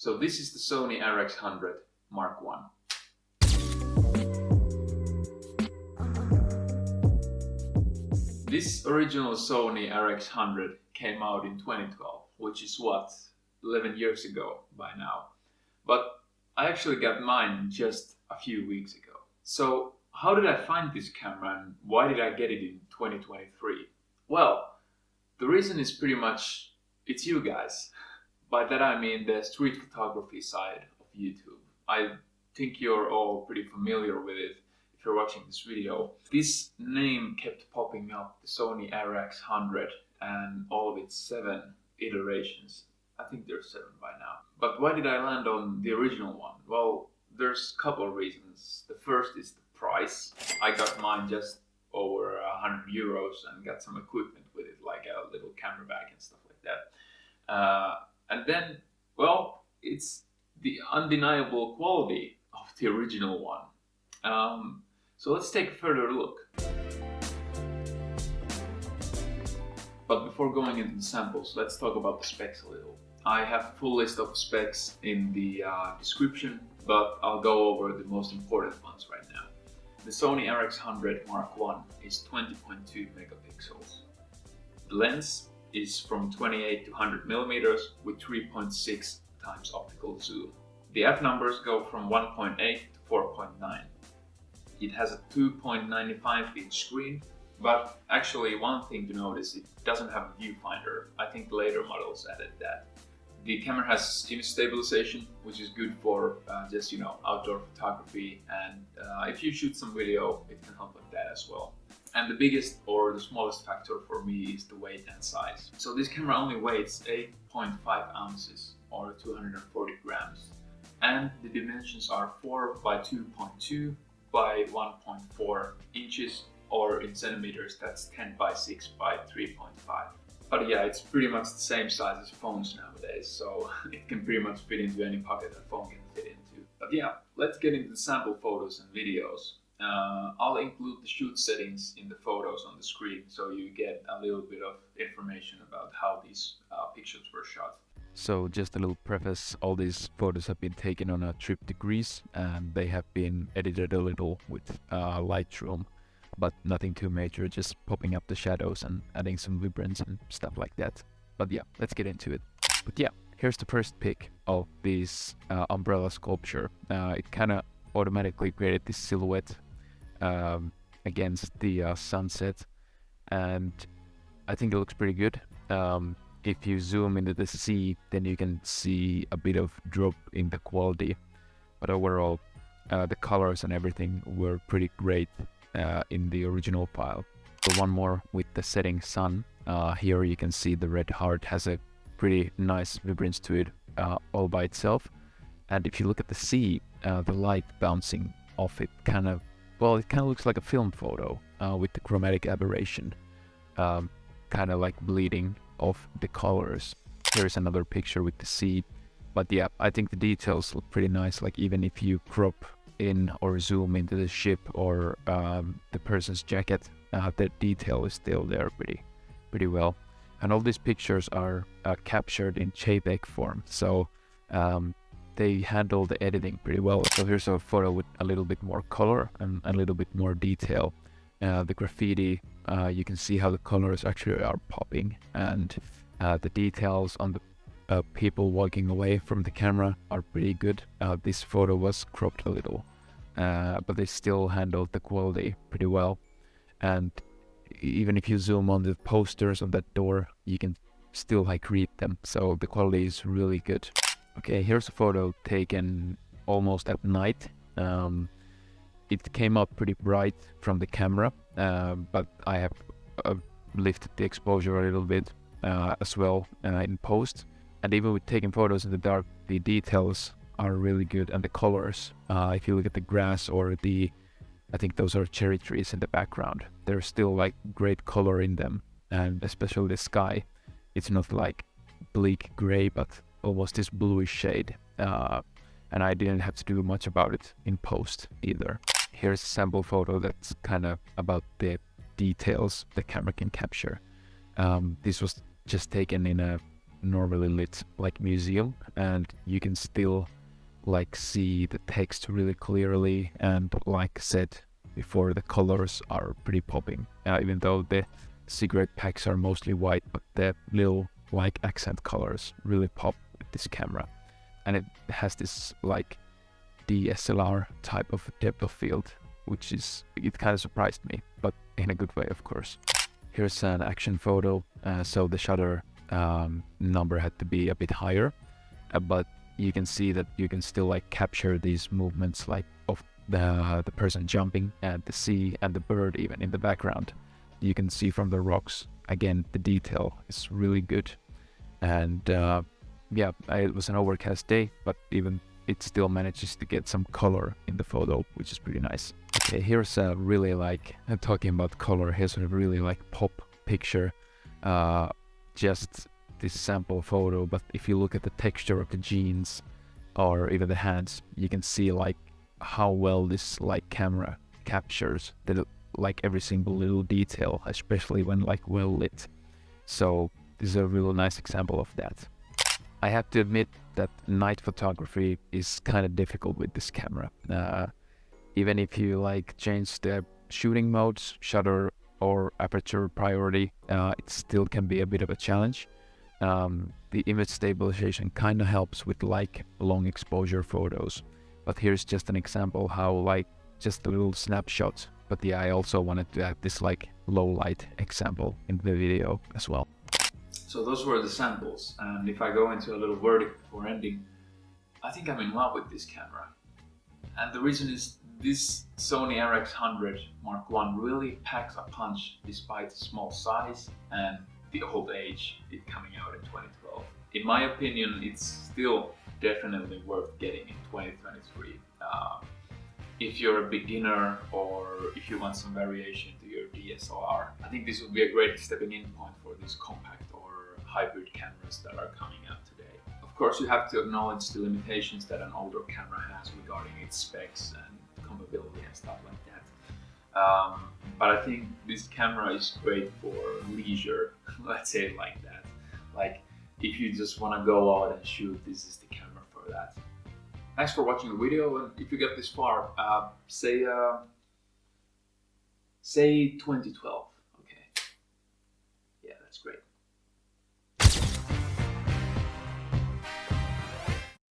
So this is the Sony RX100 Mark I. This original Sony RX100 came out in 2012, which is what, 11 years ago by now. But I actually got mine just a few weeks ago. So how did I find this camera and why did I get it in 2023? Well, the reason is pretty much, it's you guys. By that I mean the street photography side of YouTube. I think you're all pretty familiar with it if you're watching this video. This name kept popping up, the Sony RX100 and all of its 7 iterations. I think there's 7 by now. But why did I land on the original one? Well, there's a couple of reasons. The first is the price. I got mine just over 100 euros and got some equipment with it, like a little camera bag and stuff like that. And then, well, it's the undeniable quality of the original one. So let's take a further look. But before going into the samples, let's talk about the specs a little. I have a full list of specs in the description, but I'll go over the most important ones right now. The Sony RX100 Mark I is 20.2 megapixels. The lens is from 28 to 100 millimeters with 3.6 times optical zoom. The f numbers go from 1.8 to 4.9. It has a 2.95 inch screen, but actually one thing to notice, it doesn't have a viewfinder. I think later models added that. The camera has image stabilization, which is good for just, outdoor photography, and if you shoot some video, it can help with that as well. And the biggest or the smallest factor for me is the weight and size. So this camera only weighs 8.5 ounces or 240 grams. And the dimensions are 4 by 2.2 by 1.4 inches, or in centimeters that's 10 by 6 by 3.5. But yeah, it's pretty much the same size as phones nowadays, so it can pretty much fit into any pocket a phone can fit into. But yeah, let's get into the sample photos and videos. I'll include the shoot settings in the photos on the screen so you get a little bit of information about how these pictures were shot. So just a little preface, all these photos have been taken on a trip to Greece and they have been edited a little with Lightroom, but nothing too major, just popping up the shadows and adding some vibrance and stuff like that. But yeah, let's get into it. But yeah, here's the first pic of this umbrella sculpture. It kind of automatically created this silhouette against the sunset, and I think it looks pretty good. If you zoom into the sea, then you can see a bit of drop in the quality, but overall the colors and everything were pretty great in the original file. So one more with the setting sun. Here you can see the red heart has a pretty nice vibrance to it all by itself, and if you look at the sea, the light bouncing off it kind of looks like a film photo with the chromatic aberration kind of like bleeding off the colors. Here's another picture with the sea, but yeah, I think the details look pretty nice. Like even if you crop in or zoom into the ship or the person's jacket, the detail is still there pretty well. And all these pictures are captured in JPEG form, so they handle the editing pretty well. So here's a photo with a little bit more color and a little bit more detail. The graffiti, you can see how the colors actually are popping, and the details on the people walking away from the camera are pretty good. This photo was cropped a little, but they still handled the quality pretty well. And even if you zoom on the posters on that door, you can still read them, so the quality is really good. Okay, here's a photo taken almost at night. It came out pretty bright from the camera, but I have lifted the exposure a little bit as well in post. And even with taking photos in the dark, the details are really good, and the colors. If you look at the grass or I think those are cherry trees in the background, there's still great color in them, and especially the sky. It's not like bleak gray, but almost this bluish shade. And I didn't have to do much about it in post either. Here's a sample photo that's kind of about the details the camera can capture. This was just taken in a normally lit like museum, and you can still like see the text really clearly, and like said before, the colors are pretty popping, even though the cigarette packs are mostly white, but the little like accent colors really pop with this camera. And it has this like DSLR type of depth of field, which is, it kind of surprised me, but in a good way, of course. Here's an action photo, so the shutter number had to be a bit higher, but you can see that you can still like capture these movements like of the person jumping, and the sea and the bird even in the background. You can see from the rocks, again, the detail is really good. And yeah, it was an overcast day, but even it still manages to get some color in the photo, which is pretty nice. Okay, here's a really like, talking about color, here's a really like pop picture. Just this sample photo, but if you look at the texture of the jeans or even the hands, you can see like how well this like camera captures the like every single little detail, especially when like well lit. So this is a really nice example of that. I have to admit that night photography is kind of difficult with this camera. Even if you like change the shooting modes, shutter or aperture priority, it still can be a bit of a challenge. The image stabilization kind of helps with like long exposure photos, but here's just an example how like just a little snapshot. But yeah, I also wanted to add this like low light example in the video as well. So those were the samples, and if I go into a little verdict before ending, I think I'm in love with this camera. And the reason is this Sony RX100 Mark I really packs a punch despite its small size and the old age, it coming out in 2012. In my opinion, it's still definitely worth getting in 2023. If you're a beginner or if you want some variation to your DSLR, I think this would be a great stepping in point for these compact or hybrid cameras that are coming out today. Of course, you have to acknowledge the limitations that an older camera has regarding its specs and compatibility and stuff like that. But I think this camera is great for leisure, let's say it like that. Like, if you just want to go out and shoot, this is the camera for that. Thanks for watching the video, and if you get this far, say 2012.